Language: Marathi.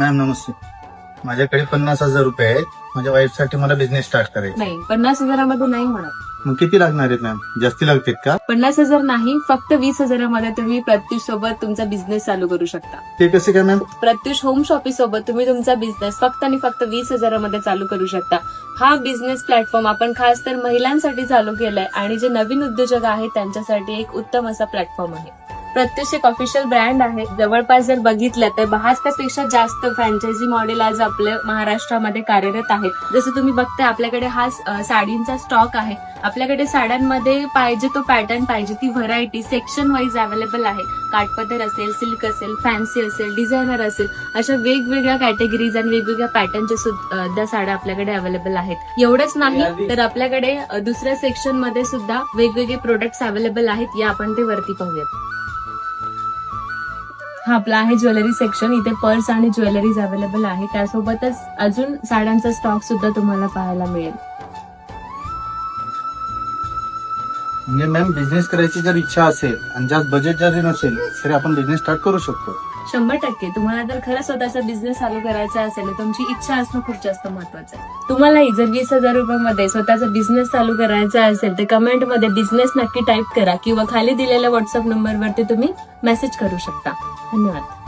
मॅम नमस्ते. माझ्याकडे 50,000 रुपये आहेत. माझ्या वाईफसाठी मला बिझनेस स्टार्ट करायचा. नाही, 50,000मध्ये नाही होणार. मग किती लागणार आहेत मॅम? जास्ती लागतील का? 50,000 नाही, फक्त 20,000मध्ये तुम्ही प्रत्युष सोबत तुमचा बिझनेस चालू करू शकता. ते कसे काय मॅम? प्रत्युष होम शॉपिंग सोबत तुम्ही तुमचा बिझनेस फक्त आणि फक्त 20,000मध्ये चालू करू शकता. हा बिझनेस प्लॅटफॉर्म आपण खास तर महिलांसाठी चालू केलाय आणि जे नवीन उद्योजक आहेत त्यांच्यासाठी एक उत्तम असा प्लॅटफॉर्म आहे. प्रत्युष एक ऑफिशियल ब्रँड आहे. जवळपास जर बघितलं तर 72 पेक्षा जास्त फ्रँचायझी मॉडेल आज आपल्या महाराष्ट्रामध्ये कार्यरत आहेत. जसं तुम्ही बघताय आपल्याकडे हा साडींचा स्टॉक आहे. आपल्याकडे साड्यांमध्ये पाहिजे तो पॅटर्न पाहिजे ती व्हरायटी सेक्शन वाईज अवेलेबल आहे. काठपदर असेल, सिल्क असेल, फॅन्सी असेल, डिझायनर असेल, अशा वेगवेगळ्या कॅटेगरीज आणि वेगवेगळ्या पॅटर्नच्या सुद्धा साड्या आपल्याकडे अवेलेबल आहेत. एवढंच नाही तर आपल्याकडे दुसऱ्या सेक्शन मध्ये सुद्धा वेगवेगळे प्रोडक्ट्स अवेलेबल आहेत. या आपण ते वरती पाहूयात. हा आपला आहे ज्वेलरी सेक्शन. इथे पर्स आणि ज्वेलरीज अवेलेबल आहे. त्यासोबतच अजून साड्यांचा स्टॉक सुद्धा तुम्हाला पाहायला मिळेल. म्हणजे मॅम बिझनेस करायची जर इच्छा असेल आणि जास्त बजेट जरी नसेल तरी आपण बिझनेस स्टार्ट करू शकतो. 100% तुम्हाला जर खरं स्वतःचा बिझनेस चालू करायचा असेल तर तुमची इच्छा असणं खूप जास्त महत्वाचं आहे. तुम्हालाही जर 20,000 रुपयामध्ये स्वतःचा बिझनेस चालू करायचा असेल तर कमेंटमध्ये बिझनेस नक्की टाईप करा किंवा खाली दिलेल्या व्हॉट्सअप नंबरवरती तुम्ही मेसेज करू शकता. धन्यवाद.